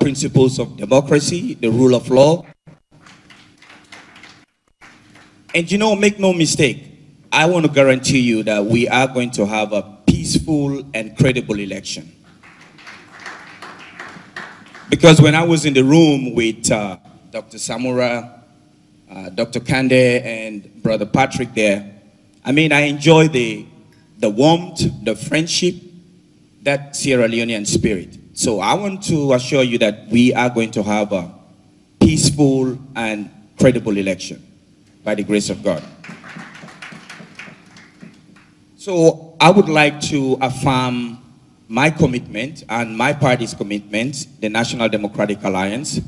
principles of democracy, the rule of law. And you know, make no mistake, I want to guarantee you that we are going to have a peaceful and credible election. Because when I was in the room with Dr. Samura, Dr. Kande, and Brother Patrick there, I mean, I enjoy the warmth, the friendship, that Sierra Leonean spirit. So I want to assure you that we are going to have a peaceful and credible election by the grace of God. So I would like to affirm my commitment and my party's commitment, the National Democratic Alliance,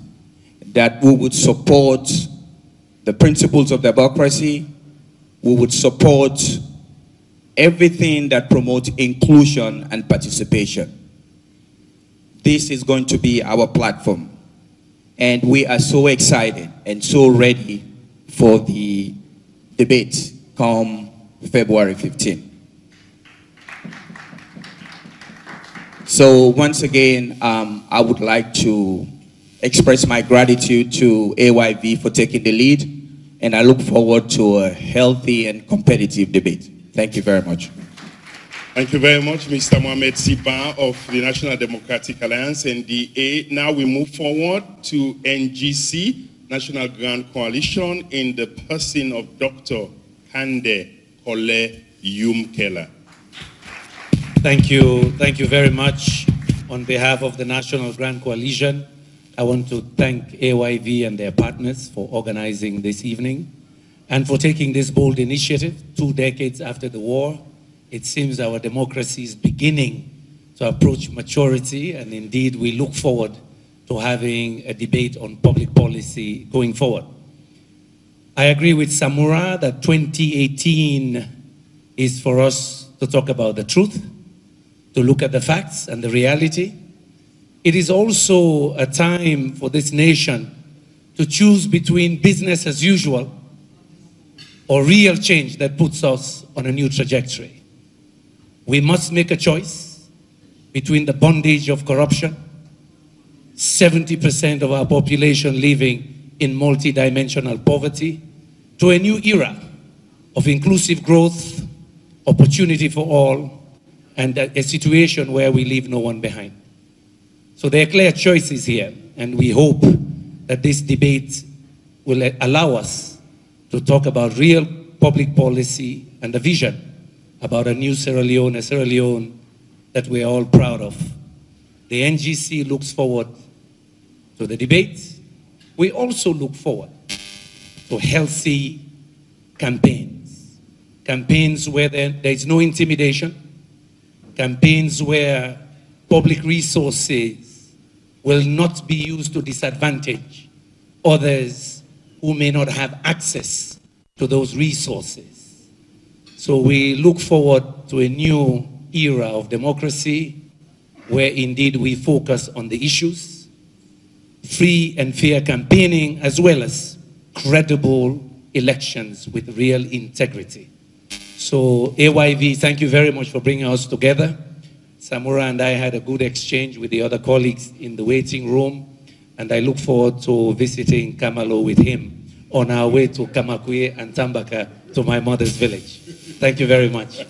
that we would support the principles of democracy, we would support everything that promotes inclusion and participation. This is going to be our platform. And we are so excited and so ready for the debate come February 15. So once again, I would like to express my gratitude to AYV for taking the lead, and I look forward to a healthy and competitive debate. Thank you very much. Thank you very much, Mr. Mohamed Sipa of the National Democratic Alliance, NDA. Now we move forward to NGC, National Grand Coalition, in the person of Dr. Kande Kole Yumkela. Thank you very much. On behalf of the National Grand Coalition, I want to thank AYV and their partners for organizing this evening and for taking this bold initiative 2 decades after the war. It seems our democracy is beginning to approach maturity, and indeed we look forward to having a debate on public policy going forward. I agree with Samura that 2018 is for us to talk about the truth, to look at the facts and the reality. It is also a time for this nation to choose between business as usual or real change that puts us on a new trajectory. We must make a choice between the bondage of corruption, 70% of our population living in multidimensional poverty, to a new era of inclusive growth, opportunity for all, and a situation where we leave no one behind. So there are clear choices here, and we hope that this debate will allow us to talk about real public policy and a vision about a new Sierra Leone, a Sierra Leone that we are all proud of. The NGC looks forward to the debate. We also look forward to healthy campaigns. Campaigns where there is no intimidation, campaigns where public resources will not be used to disadvantage others who may not have access to those resources. So we look forward to a new era of democracy where indeed we focus on the issues, free and fair campaigning, as well as credible elections with real integrity. So AYV, thank you very much for bringing us together. Samura and I had a good exchange with the other colleagues in the waiting room, and I look forward to visiting Kamalo with him on our way to Kamakwe and Tambaka to my mother's village. Thank you very much.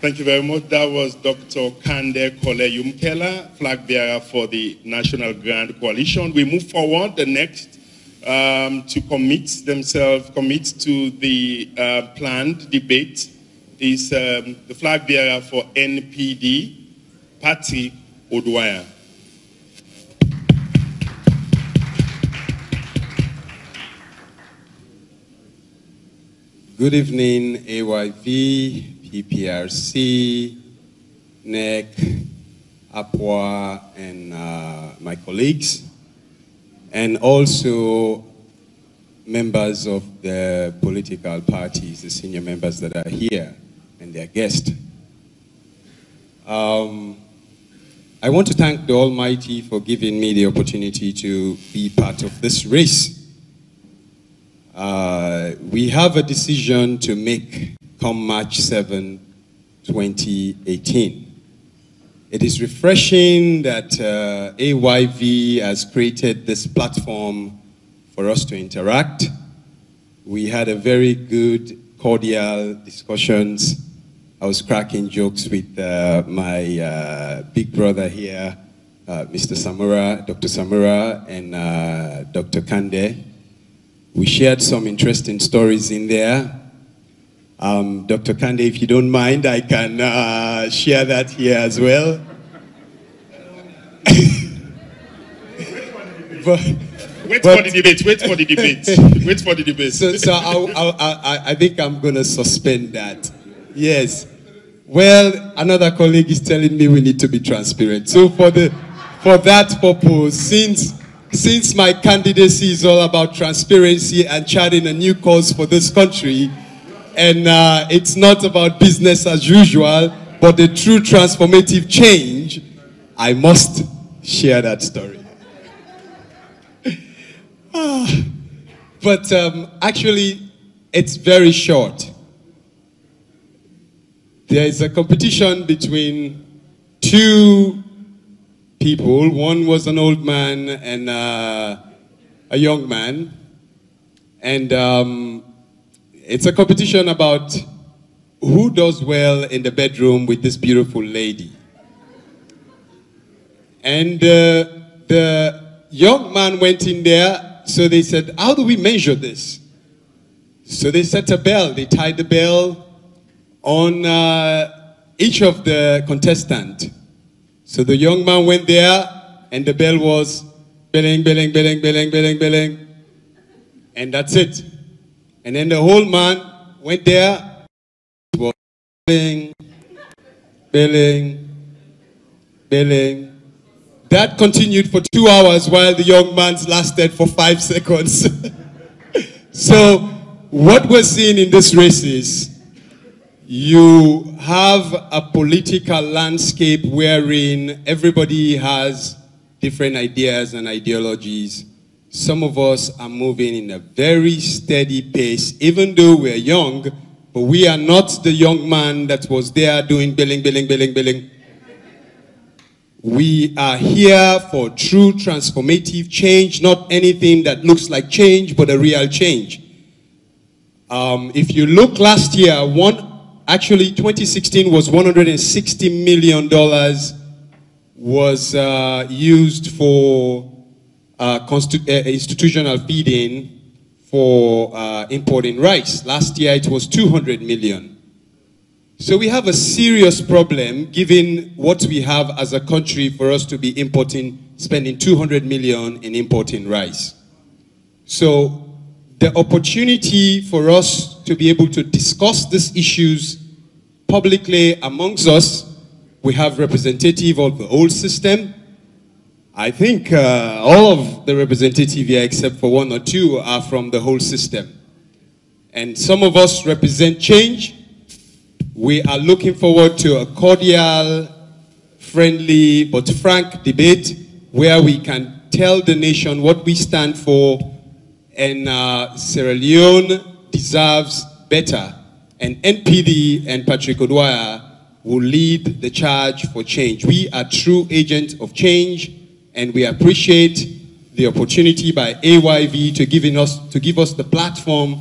Thank you very much. That was Dr. Kande Kole Yumkela, flag bearer for the National Grand Coalition. We move forward. The next to commit to the planned debate is the flag bearer for NPD, Patty Odwaya. Good evening, AYV, PPRC, NEC, APWA, and my colleagues, and also members of the political parties, the senior members that are here, and their guests. I want to thank the Almighty for giving me the opportunity to be part of this race. We have a decision to make come March 7 2018. It is refreshing that AYV has created this platform for us to interact. We had a very good, cordial discussions. I was cracking jokes with my big brother here, Mr. Samura, Dr. Samura, and Dr. Kande. We shared some interesting stories in there. Dr. Kande, if you don't mind, I can share that here as well. Wait for the debate, wait for the debate, wait for the debate. So I think I'm going to suspend that. Yes. Well, another colleague is telling me we need to be transparent. So for that purpose, since my candidacy is all about transparency and charting a new course for this country, and it's not about business as usual, but the true transformative change, I must share that story. But actually, it's very short. There is a competition between two people. One was an old man and a young man. And it's a competition about who does well in the bedroom with this beautiful lady. And the young man went in there. So they said, how do we measure this? So they set a bell. They tied the bell on each of the contestants. So the young man went there, and the bell was billing, billing, billing, billing, billing, billing. And that's it. And then the whole man went there, was billing, billing, billing. That continued for 2 hours while the young man's lasted for 5 seconds. So what we're seeing in this race is you have a political landscape wherein everybody has different ideas and ideologies. Some of us are moving in a very steady pace, even though we're young, but we are not the young man that was there doing billing, billing, billing, billing. We are here for true transformative change, not anything that looks like change, but a real change. If you look last year, actually 2016 was $160 million was used for institutional feeding for importing rice. Last year it was 200 million. So we have a serious problem given what we have as a country for us to be spending 200 million in importing rice. So the opportunity for us to be able to discuss these issues publicly amongst us, we have representative of the old system. I think all of the representatives here, except for one or two, are from the whole system. And some of us represent change. We are looking forward to a cordial, friendly, but frank debate where we can tell the nation what we stand for, and Sierra Leone deserves better. And NPD and Patrick O'Dwyer will lead the charge for change. We are true agents of change, and we appreciate the opportunity by AYV to give us the platform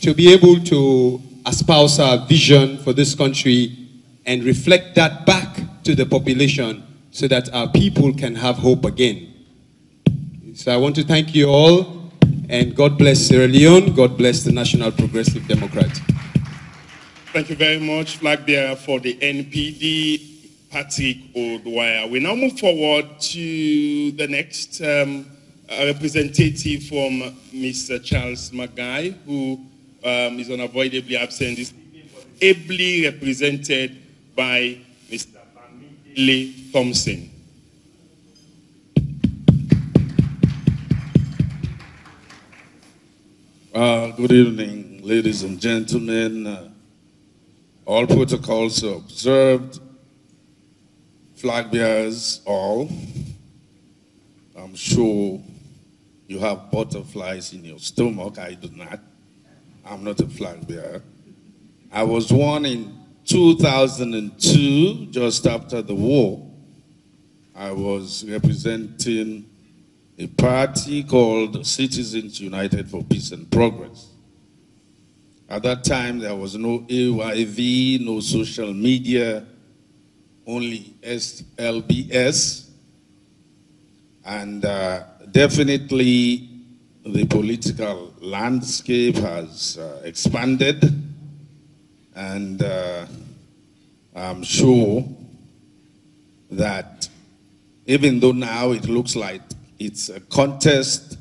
to be able to espouse our vision for this country and reflect that back to the population so that our people can have hope again. So I want to thank you all, and God bless Sierra Leone, God bless the National Progressive Democrat. Thank you very much, flag bearer for the NPD, Patrick O'Dwyer. We now move forward to the next representative from Mr. Charles Magai, who is unavoidably absent this evening, but ably represented by Mr. Bamidele Thompson. Good evening, ladies and gentlemen. All protocols are observed. Flag bearers all. I'm sure you have butterflies in your stomach. I do not. I'm not a flag bearer. I was born in 2002, just after the war, I was representing a party called Citizens United for Peace and Progress. At that time, there was no AYV, no social media, only SLBS. And definitely the political landscape has expanded. And I'm sure that even though now it looks like it's a contest